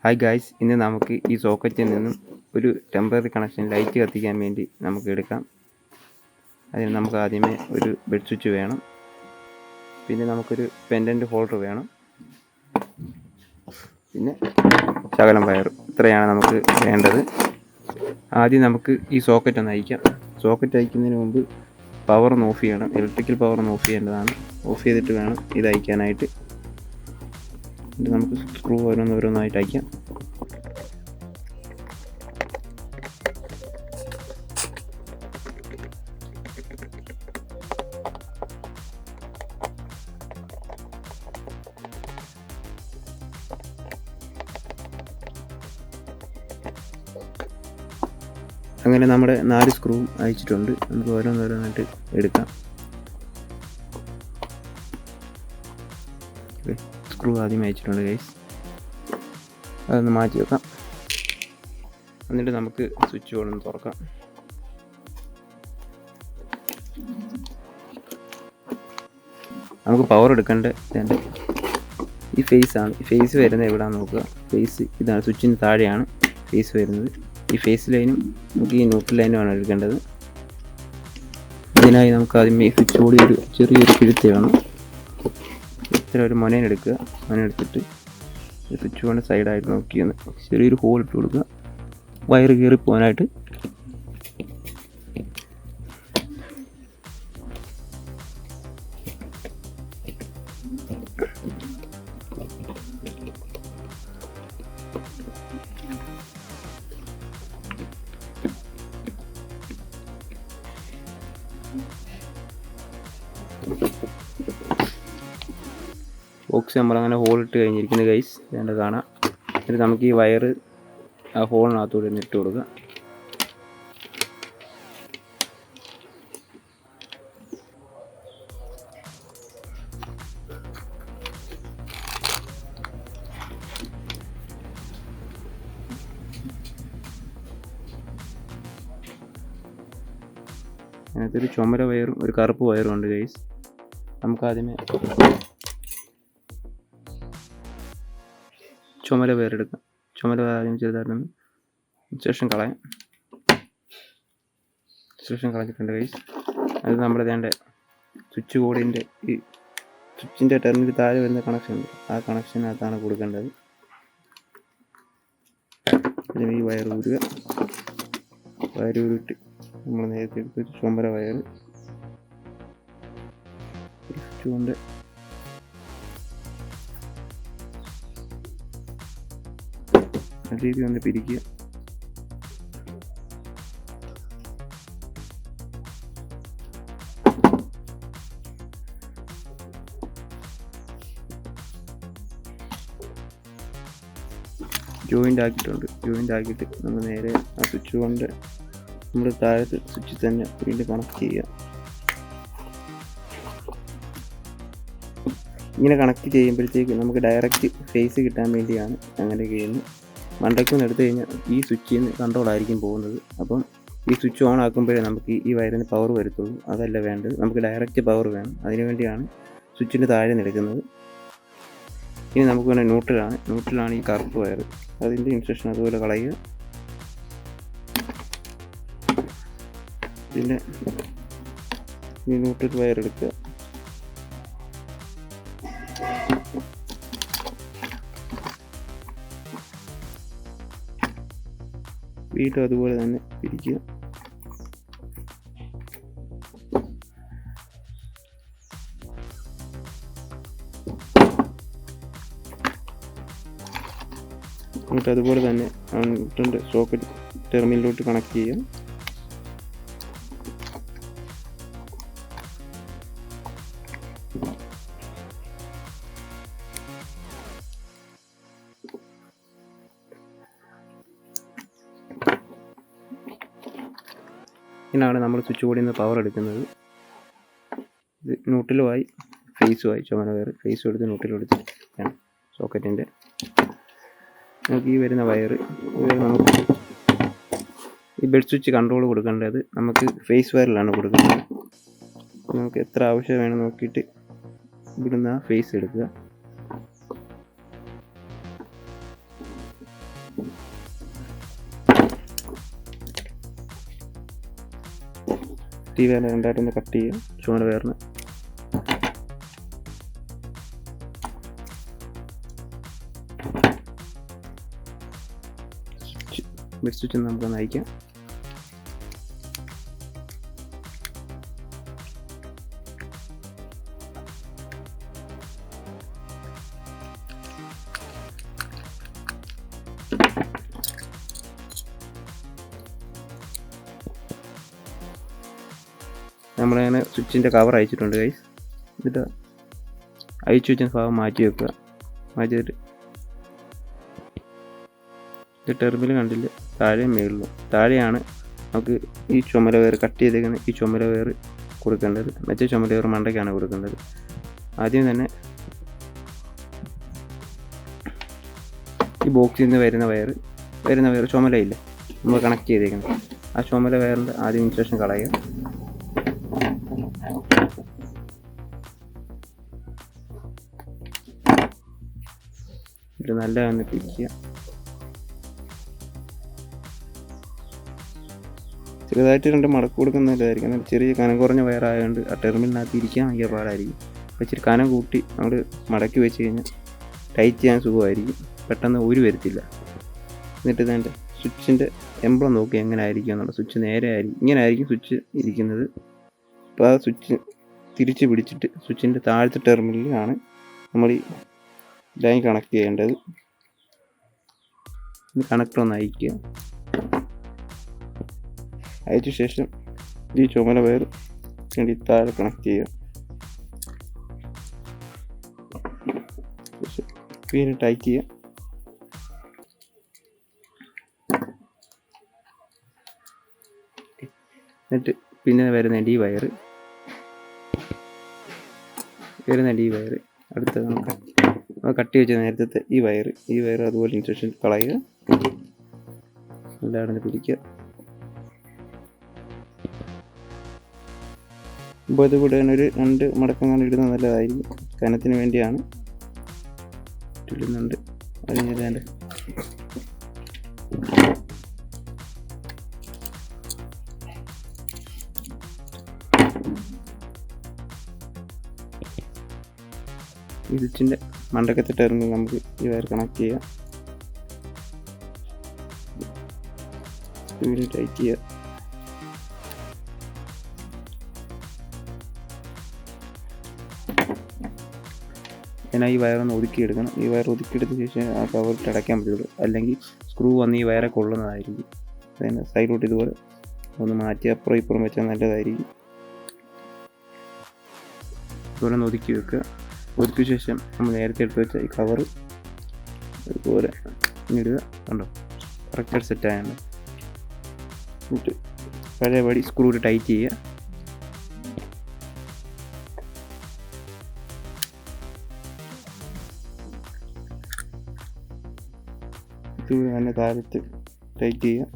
Hi guys, ഇന്ന് നമുക്ക് ഈ സോക്കറ്റിൽ നിന്നും ഒരു ടെമ്പററി കണക്ഷൻ ലൈറ്റ് കത്തിക്കാൻ വേണ്ടി നമുക്ക് എടുക്കാം. അതിന് നമുക്ക് ആദ്യമേ ഒരു ബെഡ് സ്വിച്ച് വേണം, പിന്നെ നമുക്കൊരു പെൻഡൻറ്റ് ഹോൾഡർ വേണം, പിന്നെ ശകലം വയർ. ഇത്രയാണ് നമുക്ക് വേണ്ടത്. ആദ്യം നമുക്ക് ഈ സോക്കറ്റ് ഒന്ന് അയക്കാം. സോക്കറ്റ് അയക്കുന്നതിന് മുമ്പ് പവർ ഒന്ന് ഓഫ് ചെയ്യണം. ഇലക്ട്രിക്കൽ പവർ ഒന്ന് ഓഫ് ചെയ്യേണ്ടതാണ്. ഓഫ് ചെയ്തിട്ട് വേണം ഇത് അയക്കാനായിട്ട്. ഇത് നമുക്ക് സ്ക്രൂ ഓരോന്നോരോന്നായിട്ട് അയക്കാം. അങ്ങനെ നമ്മുടെ 4 സ്ക്രൂ അയച്ചിട്ടുണ്ട്. നമുക്ക് ഓരോന്നോരോന്നായിട്ട് എടുക്കാം. സ്ക്രൂ ആദ്യം അയച്ചിട്ടുണ്ട് ഗൈസ്, അതൊന്ന് മാറ്റി വെക്കാം. എന്നിട്ട് നമുക്ക് സ്വിച്ച് ബോർഡ് തുറക്കാം. നമുക്ക് പവർ എടുക്കേണ്ട ഈ ഫേസാണ്. ഈ ഫേസ് വരുന്നത് എവിടെയാണെന്ന് നോക്കുക. ഫേസ് ഇതാണ്, സ്വിച്ചിന് താഴെയാണ് ഫേസ് വരുന്നത്. ഈ ഫേസ് ലൈനും നമുക്ക് ഈ ന്യൂട്രൽ ലൈനുമാണ് എടുക്കേണ്ടത്. ഇതിനായി നമുക്ക് ആദ്യം ഈ സ്വിച്ച് ബോർഡിൽ ഒരു ചെറിയൊരു പിഴുത്ത് വേണം. ഇത്ര ഒരു മുനയെടുക്കുക. മുനയെടുത്തിട്ട് സ്വിച്ച് ബോർഡിൻ്റെ സൈഡായിട്ട് നോക്കിയെന്ന് ചെറിയൊരു ഹോൾ ഇട്ട് കൊടുക്കുക, വയർ കയറി പോകാനായിട്ട്. ബോക്സ് നമ്മളങ്ങനെ ഹോളിട്ട് കഴിഞ്ഞിരിക്കുന്നു ഗൈസ്, വേണ്ട കാണാം. എന്നിട്ട് നമുക്ക് ഈ വയർ ആ ഹോളിനകത്തൂടെ ഇട്ട് കൊടുക്കുക. അതിനകത്തൊരു ചുമര വയറും ഒരു കറുപ്പ് വയറും ഉണ്ട് ഗൈസ്. നമുക്കാദ്യമേ ചുമര വയറെടുക്കാം. ചുമര ആദ്യം ചെറുതായിട്ടൊന്ന് ഇൻസുലേഷൻ കളയാം. ഇൻസുലേഷൻ കളഞ്ഞിട്ടുണ്ട് ഗൈസ്. അത് നമ്മുടെ വേണ്ട സ്വിച്ച് ബോർഡിൻ്റെ ഈ സ്വിച്ചിൻ്റെ ടെർമിനൽ താഴെ വരുന്ന കണക്ഷൻ ഉണ്ട്, ആ കണക്ഷനകത്താണ് കൊടുക്കേണ്ടത്. ഈ വയർ ഊരുക. വയർ ഊരിട്ട് നമ്മൾ നേരത്തെ എടുത്തൊരു ചുമര വയർ സ്വിച്ച് കൊണ്ട് രീതി ഒന്ന് പിരിക്കുക. ജോയിൻ്റ് ആക്കിയിട്ടുണ്ട്. ജോയിൻ്റ് ആക്കിയിട്ട് നമ്മൾ നേരെ ആ സ്വിച്ച് കൊണ്ട് നമ്മൾ താഴത്തെ സ്വിച്ചിൽ തന്നെ വീണ്ടും കണക്ട് ചെയ്യുക. ഇങ്ങനെ കണക്ട് ചെയ്യുമ്പോഴത്തേക്ക് നമുക്ക് ഡയറക്റ്റ് ഫേസ് കിട്ടാൻ വേണ്ടിയാണ് അങ്ങനെ ചെയ്യുന്നത്. മണ്ടയ്ക്കൊന്ന് എടുത്തു കഴിഞ്ഞാൽ ഈ സ്വിച്ചിൽ നിന്ന് കൺട്രോൾ ആയിരിക്കും പോകുന്നത്. അപ്പം ഈ സ്വിച്ച് ഓൺ ആക്കുമ്പോഴേ നമുക്ക് ഈ വയറിന് പവർ വരത്തുള്ളൂ. അതല്ല വേണ്ടത്, നമുക്ക് ഡയറക്റ്റ് പവർ വേണം. അതിനുവേണ്ടിയാണ് സ്വിച്ചിൻ്റെ താഴെ നിൽക്കുന്നത്. ഇനി നമുക്ക് വേണേൽ ന്യൂട്രലാണ് ഈ കറുപ്പ് വയർ. അതിൻ്റെ ഇൻസ്ട്രക്ഷൻ അതുപോലെ കളയുക. പിന്നെ ഈ ന്യൂട്രൽ വയർ എടുക്കുക. വീണ്ടും അതുപോലെ തന്നെ പിരിക്കുക. എന്നിട്ട് അതുപോലെ തന്നെ സോക്കറ്റ് ടെർമിനലിലോട്ട് കണക്ട് ചെയ്യുക. ഇങ്ങനെയാണ് നമ്മൾ സ്വിച്ച് ബോർഡിൽ നിന്ന് പവർ എടുക്കുന്നത്. ഇത് ന്യൂട്രലുമായി ഫേസുമായി ചുമന വയർ ഫേസും എടുത്ത് ന്യൂട്രലും എടുത്ത് സോക്കറ്റിൻ്റെ നമുക്ക് ഈ വരുന്ന വയർ നമുക്ക് ഈ ബെഡ് സ്വിച്ച് കൺട്രോൾ കൊടുക്കേണ്ടത് നമുക്ക് ഫേസ് വയറിലാണ് കൊടുക്കുന്നത്. നമുക്ക് എത്ര ആവശ്യം വേണം നോക്കിയിട്ട് ഇവിടുന്ന് ആ ഫേസ് എടുക്കുക. ഈ വയർ രണ്ടായിട്ടൊന്ന് കട്ട് ചെയ്യുക. ചുമല വയറിന് മിഡ് സ്വിച്ച് നമുക്ക് നയിക്കാം. നമ്മളങ്ങനെ സ്വിച്ചിൻ്റെ കവർ അയച്ചിട്ടുണ്ട് ഗൈസ്. എന്നിട്ട് അയച്ചു വെച്ച ഭാഗം മാറ്റി വെക്കുക. മാറ്റിയിട്ട് ഇത് ടെർമിനൽ കണ്ടില്ല, താഴെയും മേളിലും. താഴെയാണ് നമുക്ക് ഈ ചുമല വയർ കട്ട് ചെയ്തേക്കുന്ന ഈ ചുമല വയർ കൊടുക്കേണ്ടത്. മറ്റേ ചുമല വയർ മണ്ടയ്ക്കാണ് കൊടുക്കേണ്ടത്. ആദ്യം തന്നെ ഈ ബോക്സിൽ നിന്ന് വരുന്ന വയർ ചുമലയില്ല നമ്മൾ കണക്ട് ചെയ്തേക്കുന്നത്. ആ ചുമല വയറിൻ്റെ ആദ്യം ഇൻസുലേഷൻ കളയുക. ഇത് നല്ല ഒന്ന് പിടിക്കുക. ചെറുതായിട്ട് രണ്ട് മടക്ക് കൊടുക്കുന്ന നല്ലതായിരിക്കും. ചെറിയ കനം കുറഞ്ഞ വയറായതുകൊണ്ട് ആ ടെർമിനലിനകത്ത് ഇരിക്കാൻ ഭയങ്കര പാടായിരിക്കും. അപ്പോൾ ഇച്ചിരി കനം കൂട്ടി നമ്മൾ മടക്കി വെച്ച് കഴിഞ്ഞാൽ ടൈറ്റ് ചെയ്യാൻ സുഖമായിരിക്കും. പെട്ടെന്ന് ഊരി വരത്തില്ല. എന്നിട്ട് ഇതേണ്ട സ്വിച്ചിൻ്റെ എംബ്ലം നോക്കി എങ്ങനെ ആയിരിക്കും എന്നുള്ള. സ്വിച്ച് നേരെ ആയിരിക്കും, ഇങ്ങനെ ആയിരിക്കും സ്വിച്ച് ഇരിക്കുന്നത്. അപ്പോൾ ആ സ്വിച്ച് തിരിച്ച് പിടിച്ചിട്ട് സ്വിച്ചിൻ്റെ താഴത്തെ ടെർമിനലിലാണ് നമ്മൾ ഈ ലൈൻ കണക്ട് ചെയ്യേണ്ടത്. കണക്ടർ ഒന്ന് അയക്കുക. അയച്ച ശേഷം ഈ ചുമല വയർ വേണ്ടി താഴെ കണക്ട് ചെയ്യുക. പിന്നെ ടൈറ്റ് ചെയ്യുക. എന്നിട്ട് പിന്നെ വരുന്നതിൻ്റെ ഈ വയർ അടുത്ത നമുക്ക് കട്ടി വെച്ച നേരത്തെ ഈ വയർ അതുപോലെ ഇൻസുലേഷൻ കളയുക. എല്ലായിടത്തും പിടിക്കുക. അപ്പോൾ ഇത് കൂടെ തന്നെ ഒരു 2 മടക്കങ്ങൾ ഇടുന്നത് നല്ലതായിരിക്കും. കനത്തിന് വേണ്ടിയാണ് ഇടുന്നുണ്ട്. അതിൻ്റെ ഈ സ്വിച്ചിൻ്റെ മണ്ടക്കത്തെ ടെർമിനൽ നമുക്ക് ഈ വയർ കണക്ട് ചെയ്യാം. ടൈറ്റ് ചെയ്യുക. ഞാൻ ഈ വയറൊന്ന് ഒതുക്കിയെടുക്കണം. ഈ വയർ ഒതുക്കിയെടുത്ത ശേഷം ആ കവറിട്ട് അടയ്ക്കാൻ പറ്റുള്ളൂ. അല്ലെങ്കിൽ സ്ക്രൂ വന്ന് ഈ വയറെ കൊള്ളുന്നതായിരിക്കും. അതിന് സൈഡിലോട്ട് ഇതുപോലെ ഒന്ന് മാറ്റി അപ്പുറം ഇപ്പുറം വെച്ചാൽ നല്ലതായിരിക്കും. ഇതുപോലെ ഒന്ന് ഒതുക്കി വെക്കുക. ഒതുക്കിയ ശേഷം നമ്മൾ നേരത്തെ എടുത്ത് വെച്ച ഈ കവർ ഇതുപോലെ ഇടുക. കണ്ടോ, കറക്റ്റായിട്ട് സെറ്റായാണ്. എന്നിട്ട് പഴയപടി സ്ക്രൂ ടൈറ്റ് ചെയ്യുക. ഇത് തന്നെ താഴത്ത് ടൈറ്റ് ചെയ്യുക.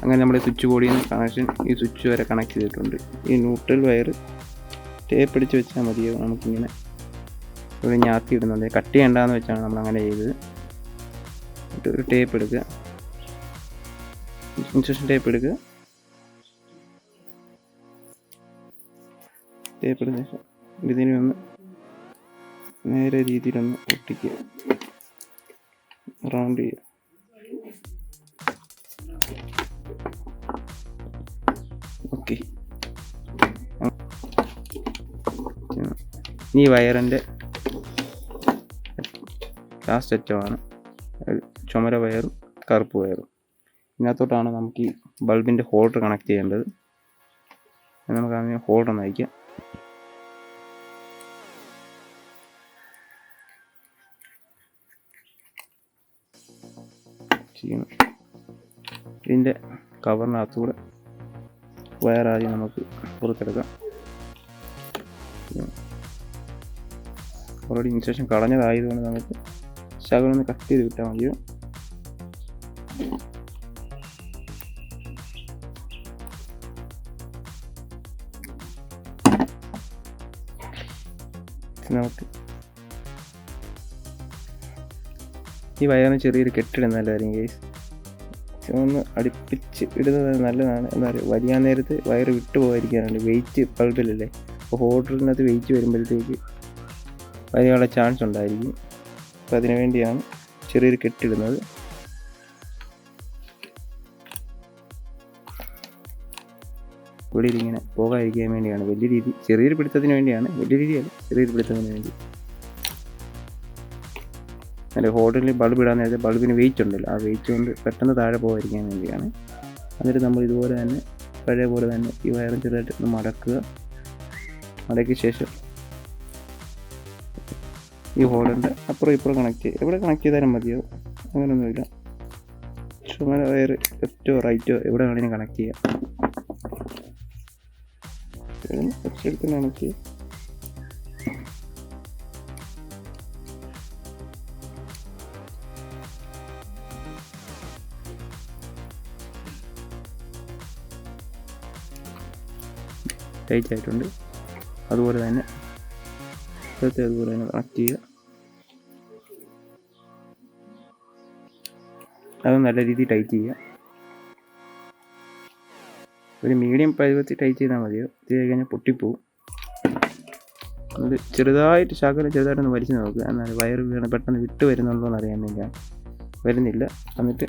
അങ്ങനെ നമ്മുടെ സ്വിച്ച് ബോർഡിൽ നിന്ന് കണക്ഷൻ ഈ സ്വിച്ച് വരെ കണക്ട് ചെയ്തിട്ടുണ്ട്. ഈ ന്യൂട്രൽ വയർ ടേപ്പ് അടിച്ച് വെച്ചാൽ മതിയോ. നമുക്കിങ്ങനെ ഇവിടെ ഞാത്തി ഇടുന്നുണ്ട്. കട്ട് ചെയ്യണ്ടെന്ന് വെച്ചാണ് നമ്മൾ അങ്ങനെ ചെയ്തത്. എന്നിട്ട് ഒരു ടേപ്പ് എടുക്കുക, ഇൻസുലേഷൻ ടേപ്പ് എടുക്കുക. ടേപ്പ് എടുത്ത ശേഷം ഇതിനെ ഒന്ന് നേരെ രീതിയിലൊന്ന് ഒട്ടിക്കുക, റൗണ്ട് ചെയ്യുക. ഓക്കെ, ഈ വയറിൻ്റെ ലാസ്റ്റ് അറ്റമാണ് ചുമര വയറും കറുപ്പ് വയറും. ഇതിനകത്തോട്ടാണ് നമുക്ക് ഈ ബൾബിൻ്റെ ഹോൾഡർ കണക്ട് ചെയ്യേണ്ടത്. നമുക്ക് അതിന് ഹോൾഡർ ഒന്ന് അയക്കാം. ഇതിൻ്റെ കവറിനകത്തൂടെ വയറായി നമുക്ക് പുറത്തെടുക്കാം. ഓൾറെഡി ഇൻസുലേഷൻ കളഞ്ഞതായതുകൊണ്ട് നമുക്ക് ശകലം ഒന്ന് കട്ട് ചെയ്ത് വിട്ടാൽ മതിയോ. നമുക്ക് ഈ വയറിന് ചെറിയൊരു കെട്ടിടുന്ന നല്ലതായിരിക്കും ഗൈസ്. ഒന്ന് അടുപ്പിച്ച് ഇടുന്നത് നല്ലതാണ്. എന്നാൽ വലിയ നേരത്ത് വയറ് വിട്ടു പോകാതിരിക്കാനുണ്ട്. വെയിറ്റ് ബൾബിലല്ലേ, അപ്പോൾ ഹോൾഡറിനകത്ത് വെയിറ്റ് വരുമ്പോഴത്തേക്ക് വലിയുള്ള ചാൻസ് ഉണ്ടായിരിക്കും. അപ്പോൾ അതിനു വേണ്ടിയാണ് ചെറിയൊരു കെട്ടിടുന്നത്. വെളിയിൽ ഇങ്ങനെ പോകാതിരിക്കാൻ വേണ്ടിയാണ്. വലിയ രീതി ചെറിയൊരു പിടുത്തത്തിന് വേണ്ടിയാണ്, വലിയ രീതിയല്ല, ചെറിയൊരു പിടുത്തത്തിന് വേണ്ടി. അതിൻ്റെ ഹോൾഡറിൽ ബൾബ് ഇടാൻ നേരത്തെ ബൾബിന് വെയിറ്റ് ഉണ്ടല്ലോ, ആ വെയിറ്റ് കൊണ്ട് പെട്ടെന്ന് താഴെ പോകാതിരിക്കാൻ വേണ്ടിയാണ്. എന്നിട്ട് നമ്മൾ ഇതുപോലെ തന്നെ പഴയ പോലെ തന്നെ ഈ വയറും ചെറുതായിട്ട് ഒന്ന് മടക്കുക. മടക്കിയ ശേഷം ഈ ഹോൾഡറിൻ്റെ അപ്പുറം ഇപ്പുറം കണക്ട് ചെയ്യുക. എവിടെ കണക്ട് ചെയ്താലും മതിയാവും, അങ്ങനെയൊന്നുമില്ല. ചുമല വയർ ലെഫ്റ്റോ റൈറ്റോ എവിടെ വേണമെങ്കിലും കണക്ട് ചെയ്യാം. എടുത്ത് കണക്ട് ചെയ്യുക. ടൈറ്റ് ആയിട്ടുണ്ട്. അതുപോലെ തന്നെ അതുപോലെ തന്നെ കണക്ട് ചെയ്യുക. അത് നല്ല രീതിയിൽ ടൈറ്റ് ചെയ്യുക. ഒരു മീഡിയം പരുവത്തിൽ ടൈറ്റ് ചെയ്താൽ മതിയോ. ഇത് കഴിഞ്ഞാൽ പൊട്ടിപ്പോവും. അത് ചെറുതായിട്ട് ചെറുതായിട്ടൊന്ന് വലിച്ച് നോക്കുക. എന്നാൽ വയറ് വീണ് പെട്ടെന്ന് വിട്ട് വരുന്നുണ്ടോ എന്ന് അറിയാൻ വേണ്ടിയാണ്. വരുന്നില്ല. എന്നിട്ട്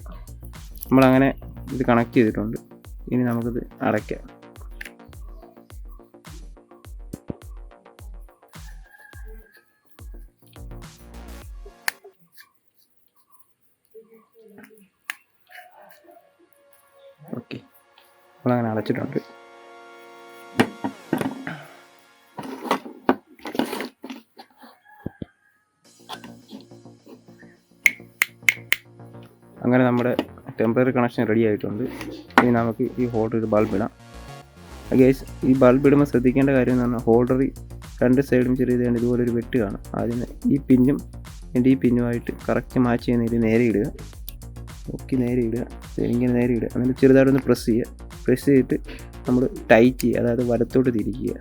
നമ്മളങ്ങനെ ഇത് കണക്ട് ചെയ്തിട്ടുണ്ട്. ഇനി നമുക്കിത് അടയ്ക്കാം. ഓക്കെ, നമ്മളങ്ങനെ അടച്ചിട്ടുണ്ട്. അങ്ങനെ നമ്മുടെ ടെമ്പററി കണക്ഷൻ റെഡി ആയിട്ടുണ്ട്. ഇനി നമുക്ക് ഈ ഹോൾഡറിൽ ബൾബ് ഇടാം. ഗൈസ്, ഈ ബൾബ് ഇടുമ്പോൾ ശ്രദ്ധിക്കേണ്ട കാര്യം എന്ന് പറഞ്ഞാൽ ഹോൾഡറിൽ രണ്ട് സൈഡും ചെറിയതുകൊണ്ട് ഇതുപോലെ ഒരു വെട്ട് കാണും. ആദ്യം ഈ പിന്നും എൻ്റെ ഈ പിന്നുമായിട്ട് കറക്റ്റ് മാച്ച് ചെയ്യുന്ന രീതിയിൽ നേരെ ഇടുക. ഓക്കെ, നേരെ ഇടുക. ഇങ്ങനെ നേരെ ഇടുക. എന്നിട്ട് ചെറുതായിട്ടൊന്ന് പ്രസ് ചെയ്യുക. പ്രസ് ചെയ്തിട്ട് നമ്മൾ ടൈറ്റ് ചെയ്യുക. അതായത് വലത്തോട്ട് തിരിക്കുക.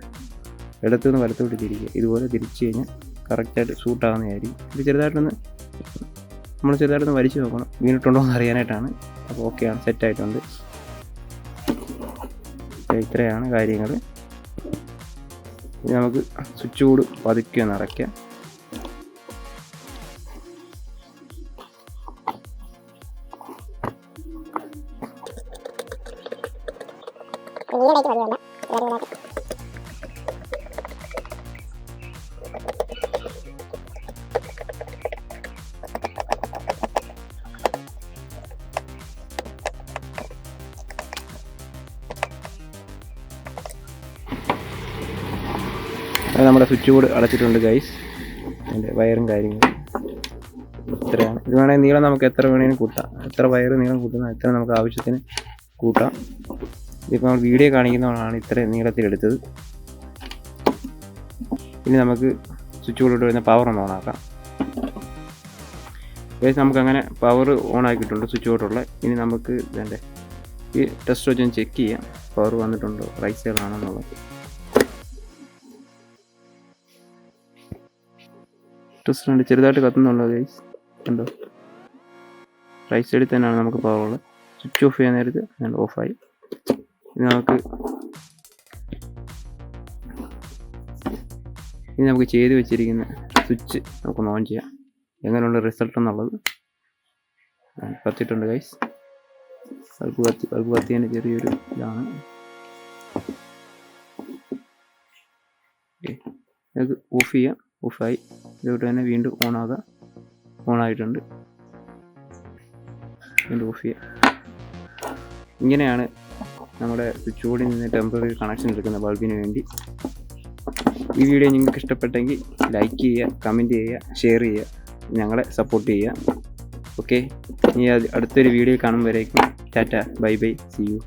ഇടത്തുനിന്ന് വലത്തോട്ട് തിരിക്കുക. ഇതുപോലെ തിരിച്ച് കഴിഞ്ഞാൽ കറക്റ്റായിട്ട് സൂട്ടാകുന്നതായിരിക്കും. ഇത് ചെറുതായിട്ടൊന്ന് വലിച്ചു നോക്കണം, വീണിട്ടുണ്ടോ എന്ന് അറിയാനായിട്ടാണ്. അപ്പോൾ ഓക്കെയാണ്, സെറ്റായിട്ടുണ്ട്. ഇത്രയാണ് കാര്യങ്ങൾ. ഇനി നമുക്ക് സ്വിച്ച് ബോർഡ് പതുക്കെ ഒന്ന് അടയ്ക്കാം. നമ്മുടെ സ്വിച്ച് ബോർഡ് അടച്ചിട്ടുണ്ട് ഗൈസ്. അതിൻ്റെ വയറും കാര്യങ്ങളും ഇത്രയാണ്. ഇത് വേണമെങ്കിൽ നീളം നമുക്ക് എത്ര വേണമെങ്കിലും കൂട്ടാം. എത്ര വയറ് നീളം കൂട്ടുന്ന എത്ര നമുക്ക് ആവശ്യത്തിന് കൂട്ടാം. ഇതിപ്പോൾ നമ്മൾ വീഡിയോ കാണിക്കുന്നതാണ് ഇത്രയും നീളത്തിലെടുത്തത്. ഇനി നമുക്ക് സ്വിച്ച് ബോർഡിലോട്ട് വരുന്ന പവർ ഒന്ന് ഓണാക്കാം. ഗൈസ്, നമുക്കങ്ങനെ പവർ ഓൺ ആക്കിയിട്ടുണ്ട് സ്വിച്ച് ബോർഡുള്ള. ഇനി നമുക്ക് ഇതിൻ്റെ ഈ ടെസ്റ്റ് വെച്ച് ചെക്ക് ചെയ്യാം പവർ വന്നിട്ടുണ്ടോ, റൈറ്റ് സൈഡിലാണെന്നുള്ളത്. ടെസ്റ്റ് ഉണ്ട്, ചെറുതായിട്ട് കത്തുന്നുണ്ടോ ഗൈസ്? ഉണ്ടോ? റൈറ്റ് സൈഡിൽ തന്നെയാണ് നമുക്ക് പവർ ഉള്ളത്. സ്വിച്ച് ഓഫ് ചെയ്യാൻ നേരത്ത് ഞാൻ ഓഫായി. ഇനി നമുക്ക് ചെയ്ത് വെച്ചിരിക്കുന്ന സ്വിച്ച് നമുക്കൊന്ന് ഓൺ ചെയ്യാം. എങ്ങനെയുള്ള റിസൾട്ട് എന്നുള്ളത് കത്തിയിട്ടുണ്ട് ഗൈസ്. ബൾബ് കത്തിയതിൻ്റെ ചെറിയൊരു ഇതാണ്. നമുക്ക് ഓഫ് ചെയ്യാം. ഓഫായി. ഇതോട്ട് തന്നെ വീണ്ടും ഓണായിട്ടുണ്ട്. വീണ്ടും ഓഫ് ചെയ്യാം. ഇങ്ങനെയാണ് നമ്മുടെ സ്വിച്ച് ബോർഡിൽ നിന്ന് ടെമ്പററി കണക്ഷൻ എടുക്കുന്ന ബൾബിന് വേണ്ടി. ഈ വീഡിയോ നിങ്ങൾക്ക് ഇഷ്ടപ്പെട്ടെങ്കിൽ ലൈക്ക് ചെയ്യുക, കമൻറ്റ് ചെയ്യുക, ഷെയർ ചെയ്യുക, ഞങ്ങളെ സപ്പോർട്ട് ചെയ്യുക. ഓക്കെ, ഇനി അടുത്തൊരു വീഡിയോ കാണുമ്പോഴേക്കും ടാറ്റ, ബൈ ബൈ, സി യു.